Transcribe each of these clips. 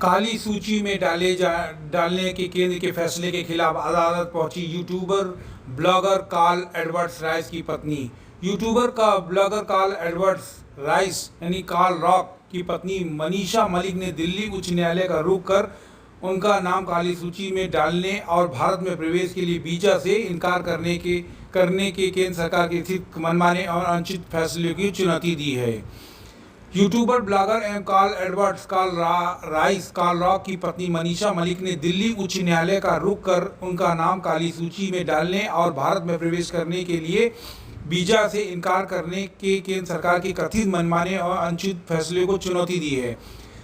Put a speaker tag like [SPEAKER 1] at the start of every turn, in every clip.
[SPEAKER 1] काली सूची में डालने के केंद्र के फैसले के खिलाफ अदालत पहुंची YouTuber blogger Carl Edwards Rice की पत्नी। ब्लॉगर कार्ल एडवर्ड्स राइस यानी कार्ल रॉक की पत्नी मनीषा मलिक ने दिल्ली उच्च न्यायालय का रुख कर उनका नाम काली सूची में डालने और भारत में प्रवेश के लिए वीजा से इनकार करने के केंद्र सरकार के स्थित मनमाने और अनुचित फैसले की चुनौती दी है। यूट्यूबर ब्लॉगर एवं कार्ल रॉक की पत्नी मनीषा मलिक ने दिल्ली उच्च न्यायालय का रुख कर उनका नाम काली सूची में डालने और भारत में प्रवेश करने के लिए वीजा से इनकार करने के केंद्र सरकार के कथित मनमाने और अनुचित फैसले को चुनौती दी है।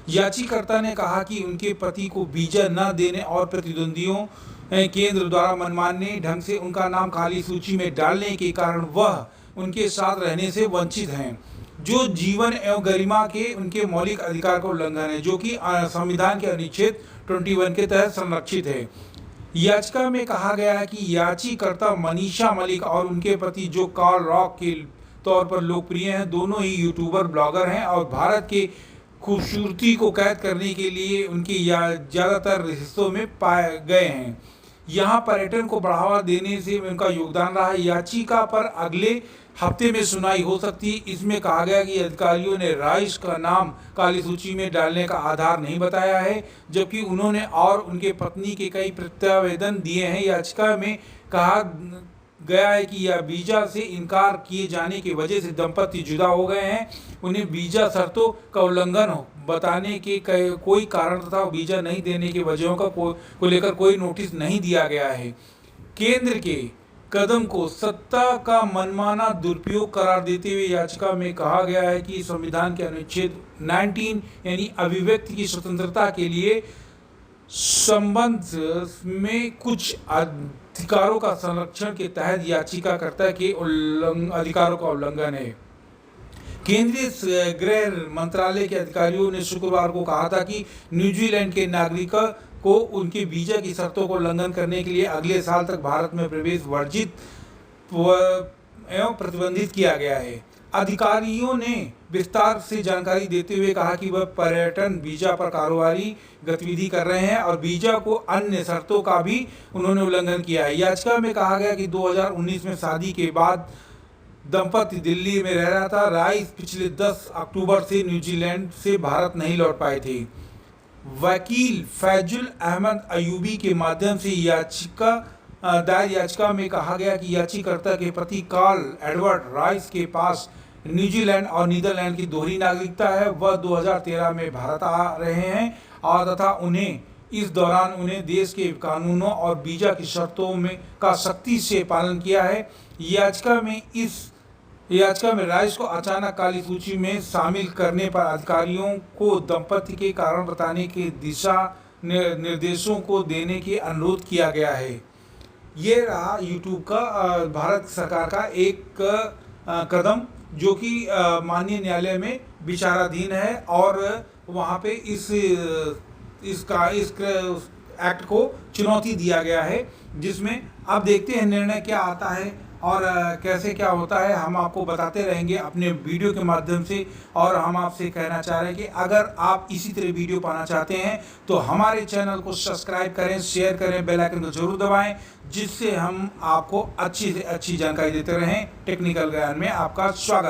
[SPEAKER 1] याचिकाकर्ता ने कहा कि उनके पति को वीजा न देने और प्रतिद्वंदियों केंद्र द्वारा मनमाने ढंग से उनका नाम काली सूची में डालने के कारण वह उनके साथ रहने से वंचित हैं, जो जीवन एवं गरिमा के उनके मौलिक अधिकार का उल्लंघन है, जो कि संविधान के अनुच्छेद 21 के तहत संरक्षित है। याचिका में कहा गया है कि याचिकाकर्ता मनीषा मलिक और उनके पति जो कार्ल रॉक के तौर पर लोकप्रिय हैं, दोनों ही यूट्यूबर ब्लॉगर हैं और भारत के खूबसूरती को कैद करने के लिए उनके ज़्यादातर हिस्सों में पाए गए हैं। यहाँ पर्यटन को बढ़ावा देने से उनका योगदान रहा है। याचिका पर अगले हफ्ते में सुनवाई हो सकती है। इसमें कहा गया कि अधिकारियों ने राइस का नाम काली सूची में डालने का आधार नहीं बताया है, जबकि उन्होंने और उनके पत्नी के कई प्रत्यावेदन दिए हैं। याचिका में कहा गया है कि यह वीजा से इनकार किए जाने की वजह से दंपति जुदा हो गए हैं। उन्हें वीजा शर्तों का उल्लंघन बताने के कोई कारण तथा वीजा नहीं देने की वजहों को लेकर कोई नोटिस नहीं दिया गया है। केंद्र के कदम को सत्ता का मनमाना दुरुपयोग करार देते हुए याचिका में कहा गया है कि संविधान के अनुच्छेद 19 यानी अभिव्यक्ति की स्वतंत्रता के लिए संबंध में कुछ अधिकारों का संरक्षण के तहत याचिकाकर्ता के अधिकारों का उल्लंघन है। केंद्रीय गृह मंत्रालय के अधिकारियों ने शुक्रवार को कहा था कि न्यूजीलैंड के नागरिकों को उनके वीजा की शर्तों को उल्लंघन करने के लिए अगले साल तक भारत में प्रवेश वर्जित एवं प्रतिबंधित किया गया है। अधिकारियों ने विस्तार से जानकारी देते हुए कहा कि वह पर्यटन वीजा पर कारोबारी गतिविधि कर रहे हैं और वीजा को अन्य शर्तों का भी उन्होंने उल्लंघन किया है। याचिका में कहा गया कि 2019 में शादी के बाद दंपति दिल्ली में रह रहा था। राइस पिछले 10 अक्टूबर से न्यूजीलैंड से भारत नहीं लौट पाए थे। वकील फैजुल अहमद अयूबी के माध्यम से दायर याचिका में कहा गया कि याचिकाकर्ता के पति कार्ल एडवर्ड राइस के पास न्यूजीलैंड और नीदरलैंड की दोहरी नागरिकता है। वह 2013 में भारत आ रहे हैं और तथा उन्हें इस दौरान उन्हें देश के कानूनों और वीजा की शर्तों में का सख्ती से पालन किया है। याचिका में राइस को अचानक काली सूची में शामिल करने पर अधिकारियों को दंपति के कारण बताने के दिशा निर्देशों को देने के अनुरोध किया गया है। ये रहा यूट्यूब का भारत सरकार का एक कदम, जो कि माननीय न्यायालय में विचाराधीन है और वहाँ पे इस एक्ट को चुनौती दिया गया है, जिसमें अब देखते हैं निर्णय क्या आता है और कैसे क्या होता है। हम आपको बताते रहेंगे अपने वीडियो के माध्यम से। और हम आपसे कहना चाह रहे हैं कि अगर आप इसी तरह वीडियो पाना चाहते हैं तो हमारे चैनल को सब्सक्राइब करें, शेयर करें, बेल आइकन को जरूर दबाएं, जिससे हम आपको अच्छी से अच्छी जानकारी देते रहें। टेक्निकल ज्ञान में आपका स्वागत।